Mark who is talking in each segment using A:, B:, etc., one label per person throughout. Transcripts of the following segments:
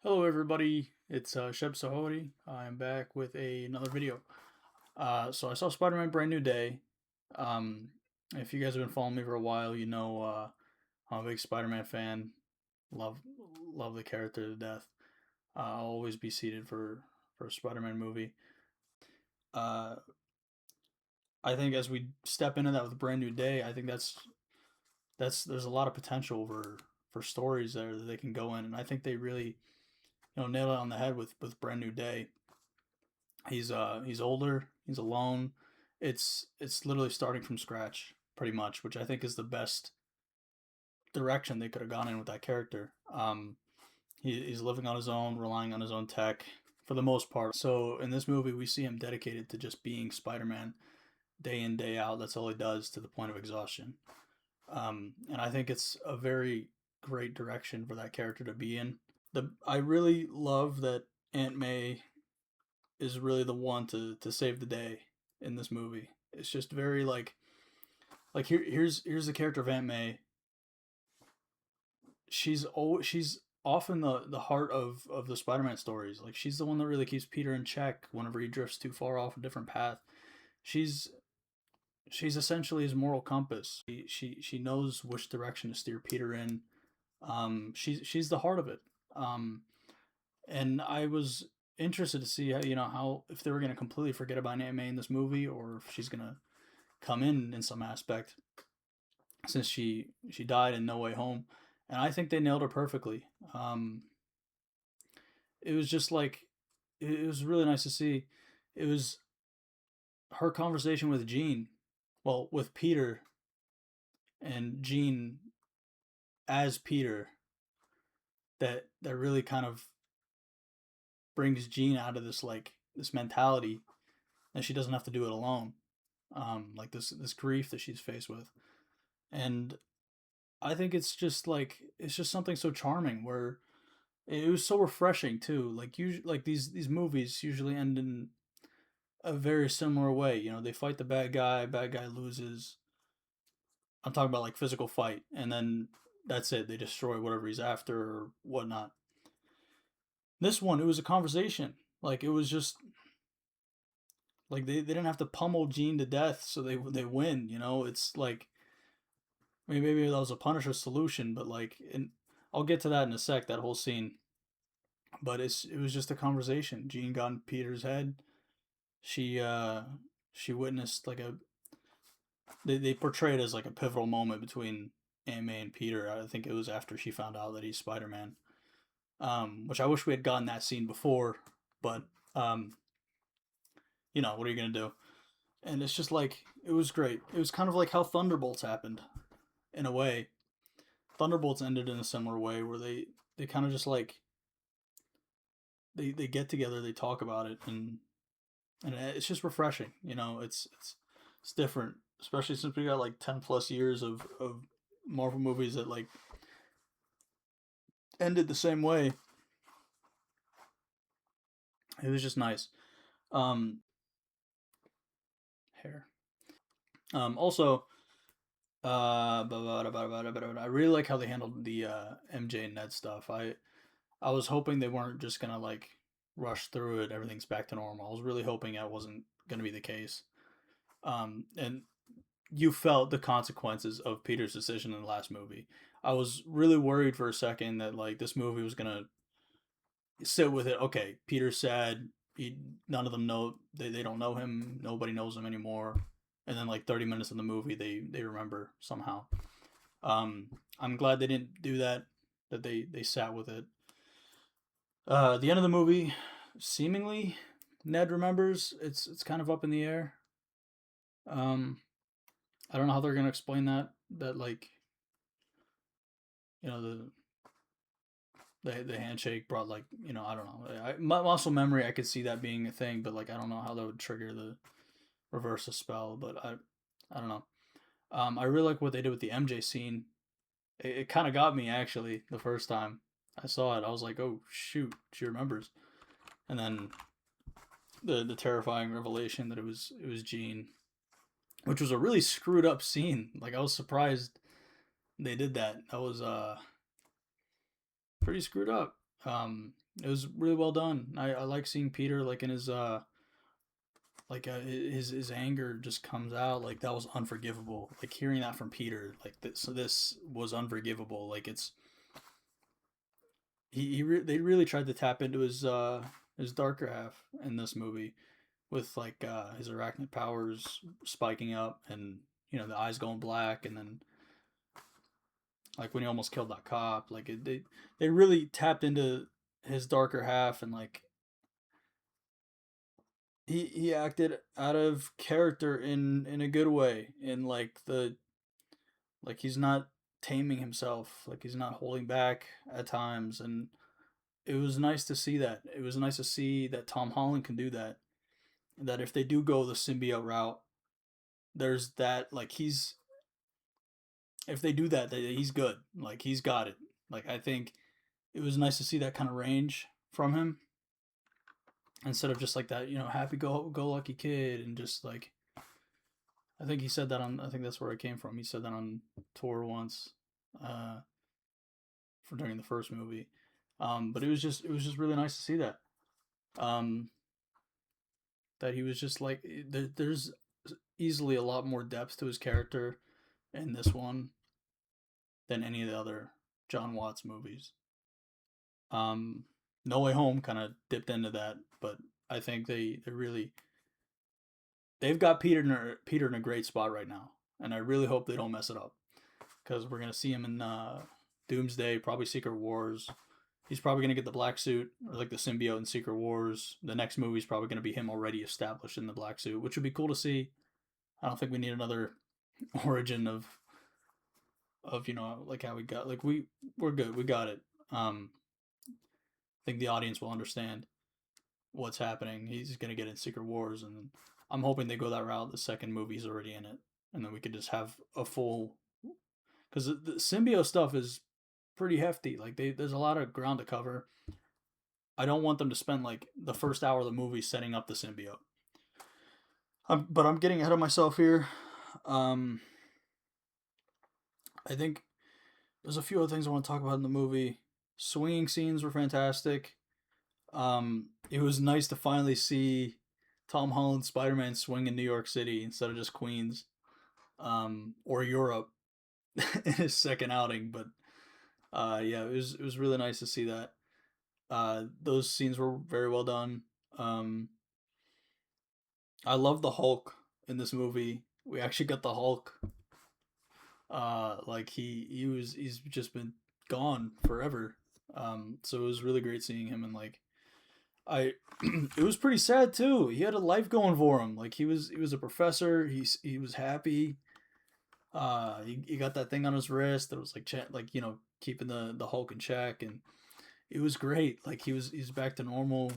A: Hello, everybody. It's Sheb Sahodi. I'm back with another video. So I saw Spider-Man: Brand New Day. Um, if you guys have been following me for a while, you know I'm a big Spider-Man fan. Love love the character to death. I'll always be seated for a Spider-Man movie. Uh, I think as we step into that with Brand New Day, I think that's there's a lot of potential for stories there that they can go in, and I think they really nail it on the head with Brand New Day. He's older. He's alone. It's literally starting from scratch, pretty much, which I think is the best direction they could have gone in with that character. He's living on his own, relying on his own tech for the most part. So in this movie, we see him dedicated to just being Spider-Man, day in day out. That's all he does to the point of exhaustion. And I think it's a very great direction for that character to be in. I really love that Aunt May is really the one to save the day in this movie. It's just very here's the character of Aunt May. She's often the heart of the Spider-Man stories. Like she's the one that really keeps Peter in check whenever he drifts too far off a different path. She's she's essentially his moral compass. She knows which direction to steer Peter in. She's the heart of it. Um, and I was interested to see how if they were going to completely forget about Aunt May in this movie, or if she's going to come in some aspect, since she died in No Way Home, and I think they nailed her perfectly. It was just like it was really nice to see. It was her conversation with Jean, well, with Peter, and Jean as Peter, that really kind of brings Jean out of this mentality that she doesn't have to do it alone. Like this grief that she's faced with, and I think it's just something so charming where it was so refreshing too. Like these movies usually end in a very similar way. They fight the bad guy loses. I'm talking about like physical fight, and then that's it. They destroy whatever he's after or whatnot. This one, it was a conversation. Like it was just like they didn't have to pummel Gene to death so they win. It's like maybe that was a Punisher solution, but and I'll get to that in a sec. That whole scene, but it was just a conversation. Jean got in Peter's head. She uh she witnessed they portray it as like a pivotal moment between Aunt May and Peter. I think it was after she found out that he's Spider Man. Which I wish we had gotten that scene before, but um, what are you gonna do? And it's just like it was great. It was kind of like how Thunderbolts happened, in a way. Thunderbolts ended in a similar way where they kind of just they get together, they talk about it, and it's just refreshing. It's different, especially since we got like 10 plus years of Marvel movies that ended the same way. It was just nice. Um, hair. Also, I really like how they handled the MJ and Ned stuff. I was hoping they weren't just gonna rush through it. Everything's back to normal. I was really hoping that wasn't gonna be the case. And you felt the consequences of Peter's decision in the last movie. I was really worried for a second that this movie was gonna sit with it. Okay, Peter's sad. None of them know they don't know him. Nobody knows him anymore. And then 30 minutes in the movie, they remember somehow. I'm glad they didn't do that. That they sat with it. The end of the movie, seemingly Ned remembers. It's kind of up in the air. Um, I don't know how they're gonna explain that. That the the handshake brought I don't know. My muscle memory, I could see that being a thing, but I don't know how that would trigger the reverse a spell. But I don't know. I really like what they did with the MJ scene. It kind of got me actually the first time I saw it. I was like, oh shoot, she remembers. And then the terrifying revelation that it was Jean, which was a really screwed up scene. Like I was surprised they did that. That was pretty screwed up. It was really well done. I like seeing Peter like in his his anger just comes out like that was unforgivable. Like hearing that from Peter, like this was unforgivable. Like it's they really tried to tap into his darker half in this movie with like his arachnid powers spiking up and the eyes going black and then like when he almost killed that cop like they really tapped into his darker half and like he acted out of character in a good way in like the like he's not taming himself like he's not holding back at times and it was nice to see that it was nice to see that Tom Holland can do that that if they do go the symbiote route there's that like he's if they do that he's good like he's got it like I think it was nice to see that kind of range from him instead of just like that happy go lucky kid and just like I think he said that on I think that's where it came from he said that on tour once uh for during the first movie but it was just really nice to see that um that he was just like there's easily a lot more depth to his character in this one than any of the other John Watts movies. Um, No Way Home kind of dipped into that, but I think they really they've got Peter in a great spot right now, and I really hope they don't mess it up because we're gonna see him in Doomsday, probably Secret Wars. He's probably gonna get the black suit or like the symbiote in Secret Wars. The next movie's probably gonna be him already established in the black suit, which would be cool to see. I don't think we need another origin of like how we got like we're good we got it. I think the audience will understand what's happening. He's gonna get in Secret Wars, and I'm hoping they go that route. The second movie's already in it, and then we could just have a full because the symbiote stuff is pretty hefty. Like there's a lot of ground to cover. I don't want them to spend like the first hour of the movie setting up the symbiote. But I'm getting ahead of myself here. Um, I think there's a few other things I want to talk about in the movie. Swinging scenes were fantastic. It was nice to finally see Tom Holland Spider Man swing in New York City instead of just Queens, or Europe in his second outing. But yeah, it was really nice to see that. Those scenes were very well done. I love the Hulk in this movie. We actually got the Hulk. Like he's just been gone forever. So it was really great seeing him and like I it was pretty sad too. He had a life going for him. Like he was a professor. He was happy. He got that thing on his wrist that was like like keeping the Hulk in check, and it was great. Like he's back to normal,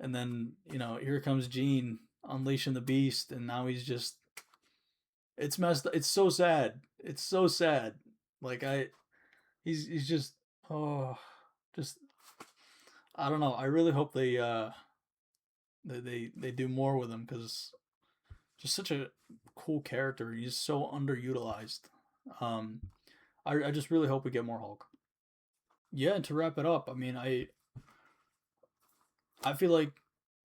A: and then here comes Gene unleashing the beast, and now he's just it's messed. It's so sad. It's so sad. Like he's just oh just I don't know. I really hope they do more with him because just such a cool character. He's so underutilized. Um, I just really hope we get more Hulk. Yeah, and to wrap it up, I mean, I feel like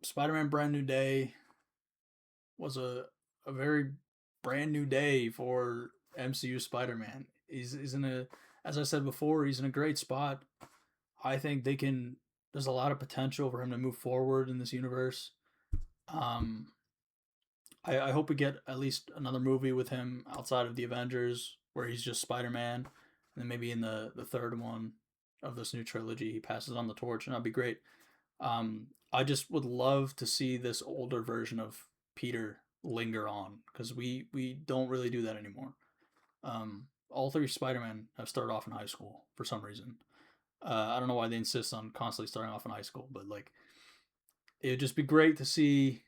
A: Spider-Man: Brand New Day was a very brand new day for MCU Spider-Man. He's in a as I said before, he's in a great spot. I think they can. There's a lot of potential for him to move forward in this universe. Um, I hope we get at least another movie with him outside of the Avengers where he's just Spider Man. And then maybe in the third one of this new trilogy, he passes on the torch, and that'd be great. I just would love to see this older version of Peter linger on because we don't really do that anymore. All three Spider Man have started off in high school for some reason. I don't know why they insist on constantly starting off in high school, but like it would just be great to see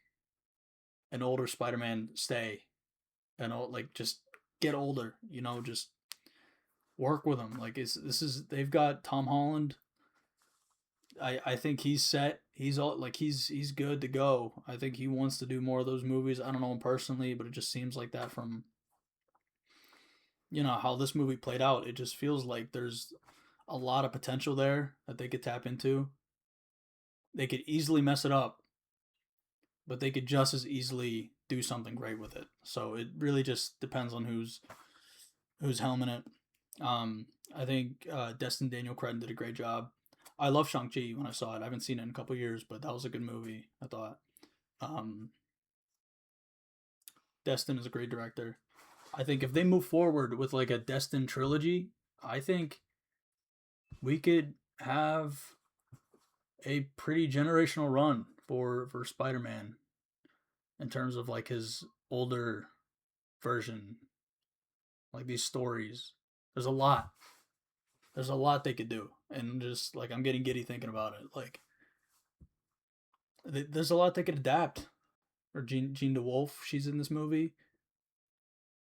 A: an older Spider-Man stay and like just get older. Just work with him. Like this is they've got Tom Holland. I think he's set. He's all like he's good to go. I think he wants to do more of those movies. I don't know him personally, but it just seems like that from how this movie played out. It just feels like there's a lot of potential there that they could tap into. They could easily mess it up, but they could just as easily do something great with it. So it really just depends on who's helming it. I think Destin Daniel Cretton did a great job. I love Shang-Chi when I saw it. I haven't seen it in a couple years, but that was a good movie, I thought. Um, Destin is a great director. I think if they move forward with like a Destin trilogy, I think we could have a pretty generational run for Spider-Man in terms of like his older version, like these stories. There's a lot. There's a lot they could do, and just like I'm getting giddy thinking about it. Like there's a lot they could adapt. Or Jean DeWolf, she's in this movie.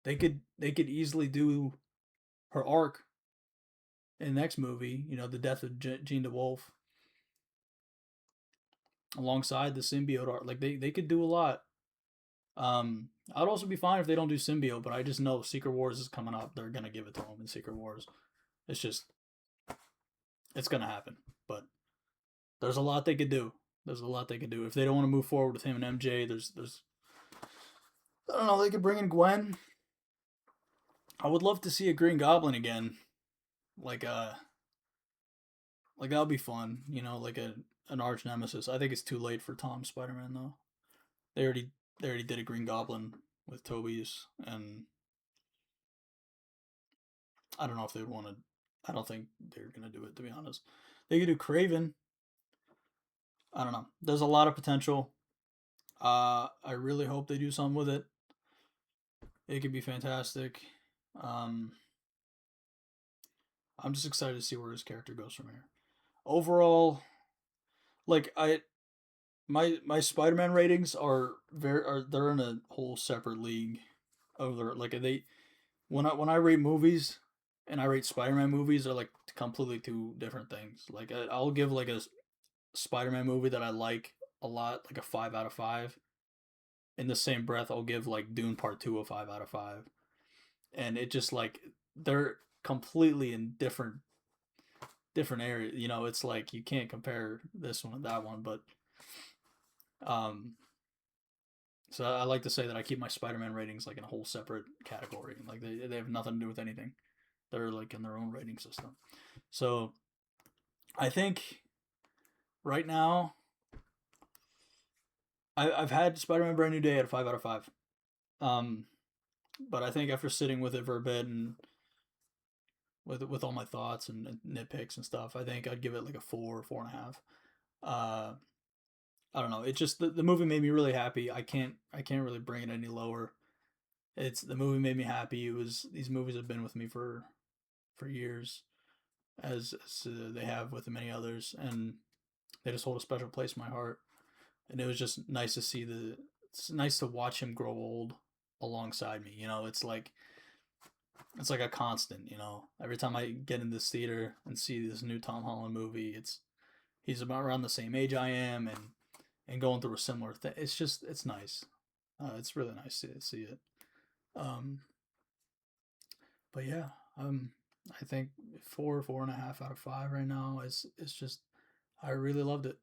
A: They could easily do her arc in the next movie. You know, the death of Jean DeWolf alongside the symbiote arc. Like they could do a lot. I'd also be fine if they don't do symbiote, but I just know Secret Wars is coming up. They're gonna give it to him in Secret Wars. It's just it's gonna happen. But there's a lot they could do. There's a lot they could do if they don't want to move forward with him and MJ. There's I don't know. They could bring in Gwen. I would love to see a Green Goblin again. Like like that would be fun. You know, like an arch nemesis. I think it's too late for Tom Spider Man though. They already they already did a Green Goblin with Toby's, and I don't know if they would want to. I don't think they're gonna do it, to be honest. They could do Craven. I don't know. There's a lot of potential. I really hope they do something with it. It could be fantastic. Um, I'm just excited to see where his character goes from here. Overall, like my Spider-Man ratings are they're in a whole separate league. Over like they when I rate movies and I rate Spider-Man movies, are like completely two different things. Like I'll give like a Spider-Man movie that I like a lot, like a 5 out of 5. In the same breath, I'll give like Dune Part Two a 5 out of 5, and it just like they're completely in different areas. You know, it's like you can't compare this one and that one, but um, so I like to say that I keep my Spider-Man ratings like in a whole separate category. Like they have nothing to do with anything. They're like in their own rating system. So I think right now I've had Spider-Man Brand New Day at a 5 out of 5. Um, but I think after sitting with it for a bit and with all my thoughts and nitpicks and stuff, I think I'd give it like a 4, 4.5. I don't know. It just the movie made me really happy. I can't really bring it any lower. It's the movie made me happy. It was these movies have been with me for years, as they have with many others, and they just hold a special place in my heart. And it was just nice to see the. It's nice to watch him grow old alongside me. You know, it's like a constant. You know, every time I get in this theater and see this new Tom Holland movie, he's about around the same age I am, and going through a similar thing. It's nice. It's really nice to see it. Um, but yeah, I think 4, 4.5 out of 5 right now. It's just I really loved it,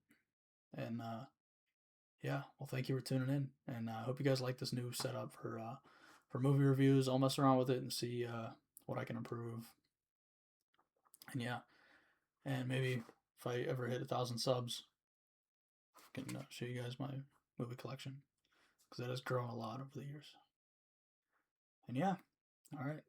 A: and yeah. Well, thank you for tuning in, and I hope you guys like this new setup for movie reviews. I'll mess around with it and see what I can improve, and yeah, and maybe if I ever hit 1,000 subs, I can show you guys my movie collection because it has grown a lot over the years. And yeah, all right.